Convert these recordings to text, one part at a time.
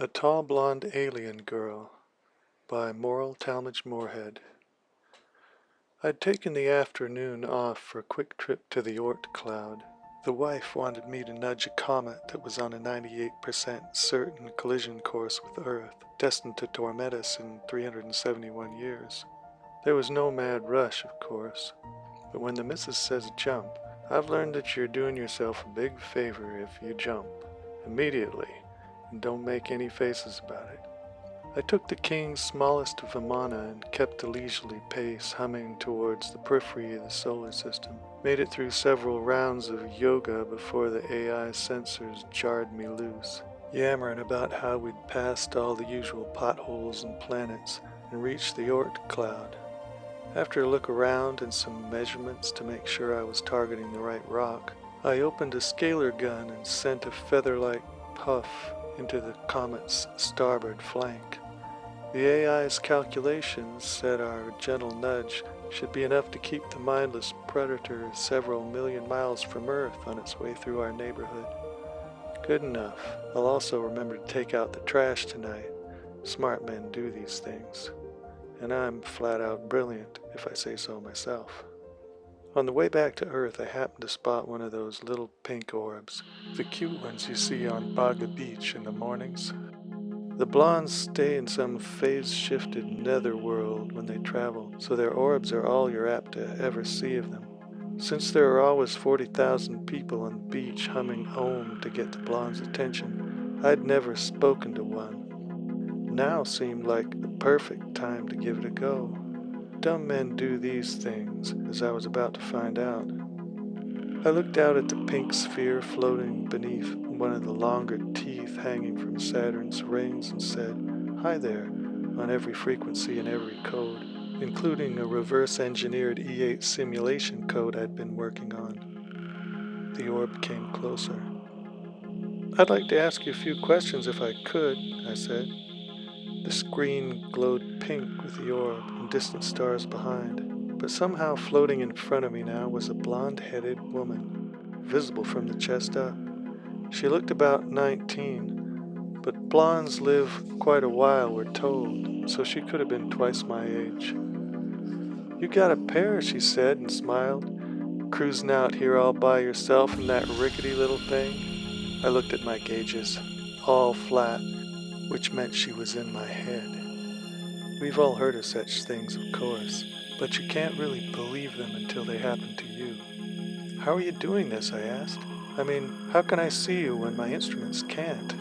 A Tall Blonde Alien Girl by Moral Talmadge Moorhead. I'd taken the afternoon off for a quick trip to the Oort cloud. The wife wanted me to nudge a comet that was on a 98% certain collision course with Earth, destined to torment us in 371 years. There was no mad rush, of course, but when the missus says jump, I've learned that you're doing yourself a big favor if you jump immediately and don't make any faces about it. I took the king's smallest Vimana and kept a leisurely pace, humming towards the periphery of the solar system. Made it through several rounds of yoga before the AI sensors jarred me loose, yammering about how we'd passed all the usual potholes and planets and reached the Oort cloud. After a look around and some measurements to make sure I was targeting the right rock, I opened a scalar gun and sent a feather-like puff into the comet's starboard flank. The AI's calculations said our gentle nudge should be enough to keep the mindless predator several million miles from Earth on its way through our neighborhood. Good enough. I'll also remember to take out the trash tonight. Smart men do these things. And I'm flat out brilliant, if I say so myself. On the way back to Earth, I happened to spot one of those little pink orbs, the cute ones you see on Baga Beach in the mornings. The blondes stay in some phase-shifted netherworld when they travel, so their orbs are all you're apt to ever see of them. Since there are always 40,000 people on the beach humming Om to get the blonde's attention, I'd never spoken to one. Now seemed like the perfect time to give it a go. Dumb men do these things, as I was about to find out. I looked out at the pink sphere floating beneath one of the longer teeth hanging from Saturn's rings and said, "Hi there," on every frequency and every code, including a reverse-engineered E8 simulation code I'd been working on. The orb came closer. "I'd like to ask you a few questions if I could," I said. The screen glowed pink with the orb and distant stars behind, but somehow floating in front of me now was a blonde-headed woman, visible from the chest up. She looked about 19, but blondes live quite a while, we're told, so she could have been twice my age. "You got a pair," she said and smiled, "cruising out here all by yourself in that rickety little thing?" I looked at my gauges, all flat, which meant she was in my head. We've all heard of such things, of course, but you can't really believe them until they happen to you. "How are you doing this?" I asked. "I mean, how can I see you when my instruments can't?"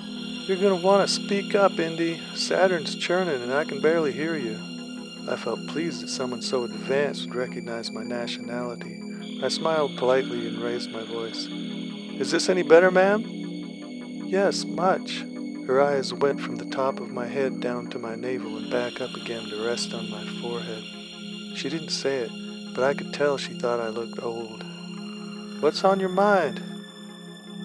"You're gonna want to speak up, Indy. Saturn's churning and I can barely hear you." I felt pleased that someone so advanced would recognize my nationality. I smiled politely and raised my voice. "Is this any better, ma'am?" "Yes, much." Her eyes went from the top of my head down to my navel and back up again to rest on my forehead. She didn't say it, but I could tell she thought I looked old. "What's on your mind?"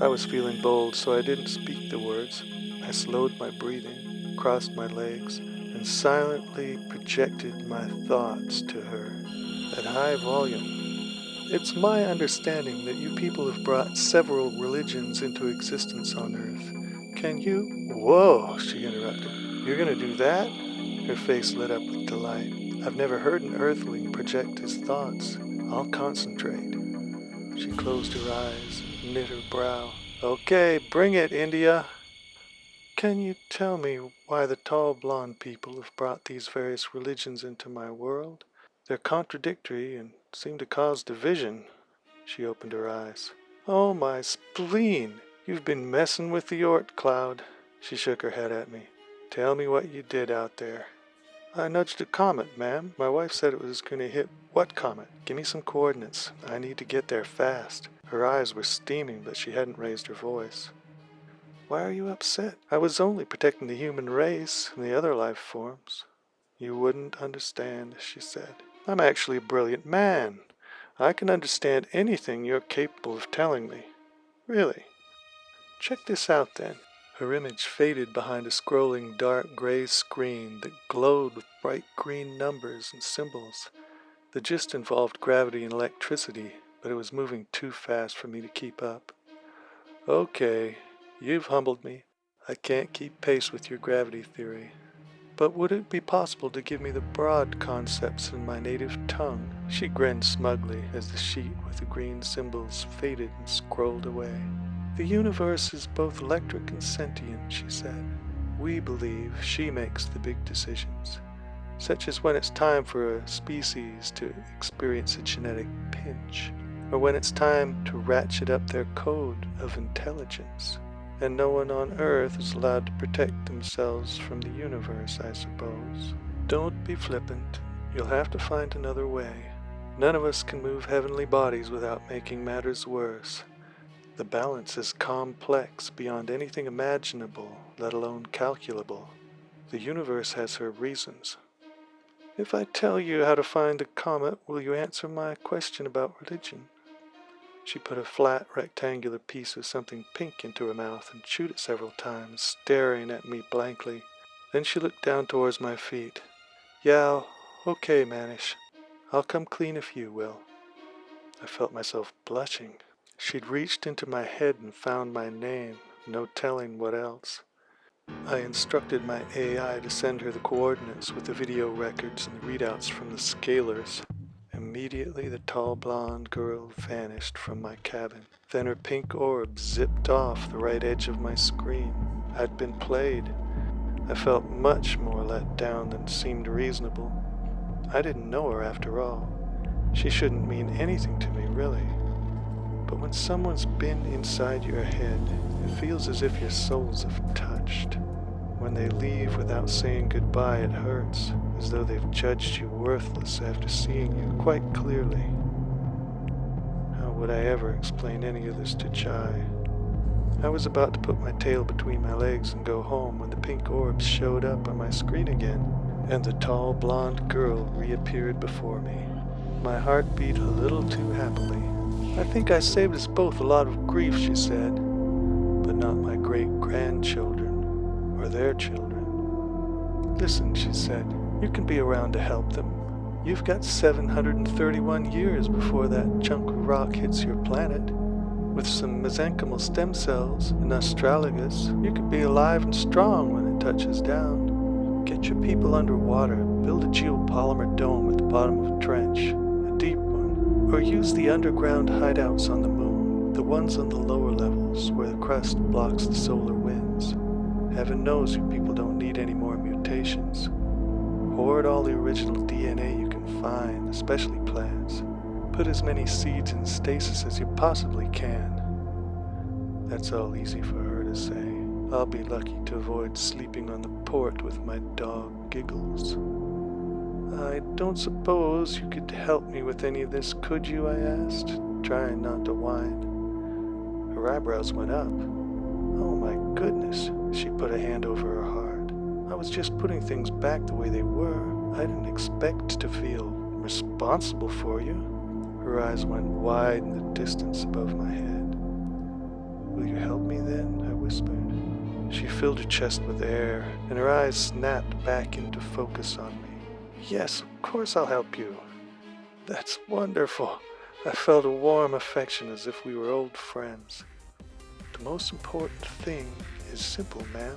I was feeling bold, so I didn't speak the words. I slowed my breathing, crossed my legs, and silently projected my thoughts to her at high volume. "It's my understanding that you people have brought several religions into existence on Earth. Can you—" "Whoa," she interrupted. "You're gonna do that?" Her face lit up with delight. "I've never heard an Earthling project his thoughts. I'll concentrate." She closed her eyes, knit her brow. "Okay, bring it, India." "Can you tell me why the tall blonde people have brought these various religions into my world? They're contradictory and seem to cause division." She opened her eyes. "Oh, my spleen! You've been messing with the Oort cloud." She shook her head at me. "Tell me what you did out there." "I nudged a comet, ma'am. My wife said it was going to hit—" "What comet? Give me some coordinates. I need to get there fast." Her eyes were steaming, but she hadn't raised her voice. "Why are you upset? I was only protecting the human race and the other life forms." "You wouldn't understand," she said. "I'm actually a brilliant man. I can understand anything you're capable of telling me. Really. Check this out, then." Her image faded behind a scrolling dark gray screen that glowed with bright green numbers and symbols. The gist involved gravity and electricity, but it was moving too fast for me to keep up. "Okay, you've humbled me. I can't keep pace with your gravity theory. But would it be possible to give me the broad concepts in my native tongue? She grinned smugly as the sheet with the green symbols faded and scrolled away. The universe is both electric and sentient, she said. We believe she makes the big decisions, such as when it's time for a species to experience a genetic pinch, or when it's time to ratchet up their code of intelligence. And no one on Earth is allowed to protect themselves from the universe, I suppose. Don't be flippant. You'll have to find another way. None of us can move heavenly bodies without making matters worse. The balance is complex beyond anything imaginable, let alone calculable. The universe has her reasons. If I tell you how to find a comet, will you answer my question about religion? She put a flat, rectangular piece of something pink into her mouth and chewed it several times, staring at me blankly. Then she looked down towards my feet. Yeah, okay, Manish. I'll come clean if you will. I felt myself blushing. She'd reached into my head and found my name, no telling what else. I instructed my AI to send her the coordinates with the video records and the readouts from the scalers. Immediately the tall blonde girl vanished from my cabin. Then her pink orb zipped off the right edge of my screen. I'd been played. I felt much more let down than seemed reasonable. I didn't know her after all. She shouldn't mean anything to me, really. But when someone's been inside your head, it feels as if your souls have touched. When they leave without saying goodbye, it hurts, as though they've judged you worthless after seeing you quite clearly. How would I ever explain any of this to Chai? I was about to put my tail between my legs and go home when the pink orbs showed up on my screen again, and the tall blonde girl reappeared before me. My heart beat a little too happily. I think I saved us both a lot of grief, she said, but not my great-grandchildren. Or their children. Listen, she said, you can be around to help them. You've got 731 years before that chunk of rock hits your planet. With some mesenchymal stem cells and astragalus, you could be alive and strong when it touches down. Get your people underwater, build a geopolymer dome at the bottom of a trench, a deep one, or use the underground hideouts on the moon, the ones on the lower levels where the crust blocks the solar winds. Heaven knows you people don't need any more mutations. Hoard all the original DNA you can find, especially plants. Put as many seeds in stasis as you possibly can. That's all easy for her to say. I'll be lucky to avoid sleeping on the port with my dog Giggles. I don't suppose you could help me with any of this, could you? I asked, trying not to whine. Her eyebrows went up. Oh my goodness, she put a hand over her heart. I was just putting things back the way they were. I didn't expect to feel responsible for you. Her eyes went wide in the distance above my head. Will you help me then? I whispered. She filled her chest with air, and her eyes snapped back into focus on me. Yes, of course I'll help you. That's wonderful. I felt a warm affection as if we were old friends. The most important thing is simple, ma'am.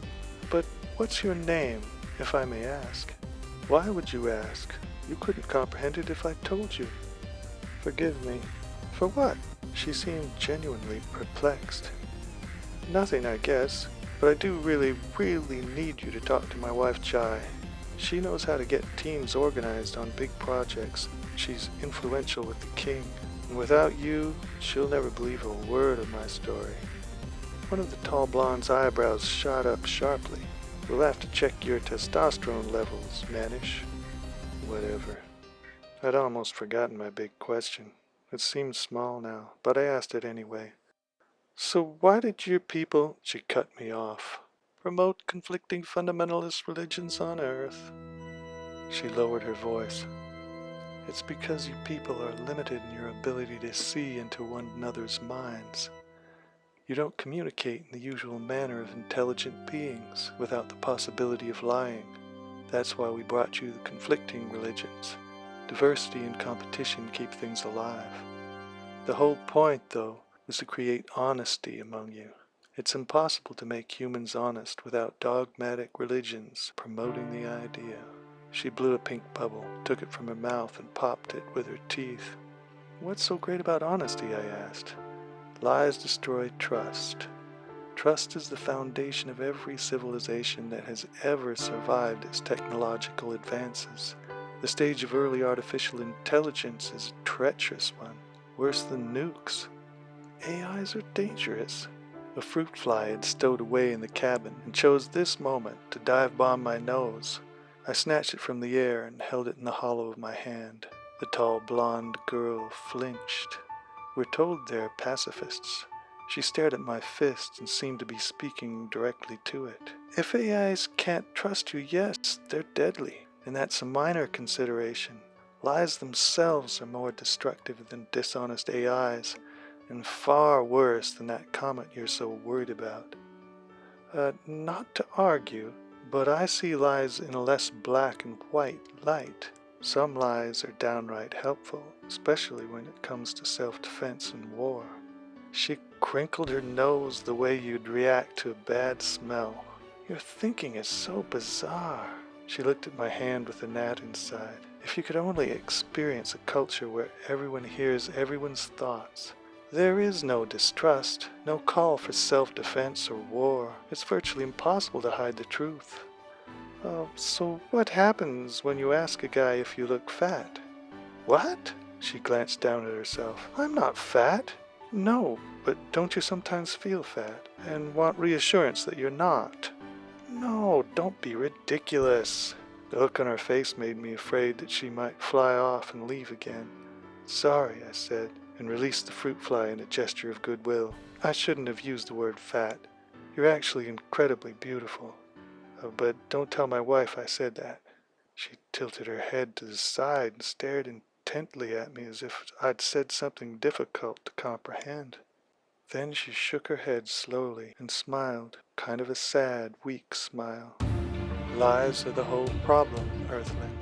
But what's your name, if I may ask? Why would you ask? You couldn't comprehend it if I told you. Forgive me. For what? She seemed genuinely perplexed. Nothing, I guess. But I do really need you to talk to my wife, Chai. She knows how to get teams organized on big projects. She's influential with the king. And without you, she'll never believe a word of my story. One of the tall blonde's eyebrows shot up sharply. We'll have to check your testosterone levels, Manish. Whatever. I'd almost forgotten my big question. It seemed small now, but I asked it anyway. So why did your people— She cut me off. Promote conflicting fundamentalist religions on Earth. She lowered her voice. It's because you people are limited in your ability to see into one another's minds. You don't communicate in the usual manner of intelligent beings without the possibility of lying. That's why we brought you the conflicting religions. Diversity and competition keep things alive. The whole point, though, was to create honesty among you. It's impossible to make humans honest without dogmatic religions promoting the idea. She blew a pink bubble, took it from her mouth, and popped it with her teeth. What's so great about honesty? I asked. Lies destroy trust. Trust is the foundation of every civilization that has ever survived its technological advances. The stage of early artificial intelligence is a treacherous one, worse than nukes. AIs are dangerous. A fruit fly had stowed away in the cabin and chose this moment to dive bomb my nose. I snatched it from the air and held it in the hollow of my hand. The tall blonde girl flinched. We're told they're pacifists. She stared at my fist and seemed to be speaking directly to it. If AIs can't trust you, yes, they're deadly, and that's a minor consideration. Lies themselves are more destructive than dishonest AIs, and far worse than that comet you're so worried about. Not to argue, but I see lies in a less black and white light. Some lies are downright helpful, especially when it comes to self-defense and war. She crinkled her nose the way you'd react to a bad smell. Your thinking is so bizarre. She looked at my hand with a gnat inside. If you could only experience a culture where everyone hears everyone's thoughts. There is no distrust, no call for self-defense or war. It's virtually impossible to hide the truth. So what happens when you ask a guy if you look fat? What? She glanced down at herself. I'm not fat. No, but don't you sometimes feel fat and want reassurance that you're not? No, don't be ridiculous. The look on her face made me afraid that she might fly off and leave again. Sorry, I said, and released the fruit fly in a gesture of goodwill. I shouldn't have used the word fat. You're actually incredibly beautiful. But don't tell my wife I said that. She tilted her head to the side and stared intently at me as if I'd said something difficult to comprehend. Then she shook her head slowly and smiled, kind of a sad, weak smile. Lies are the whole problem, Earthling.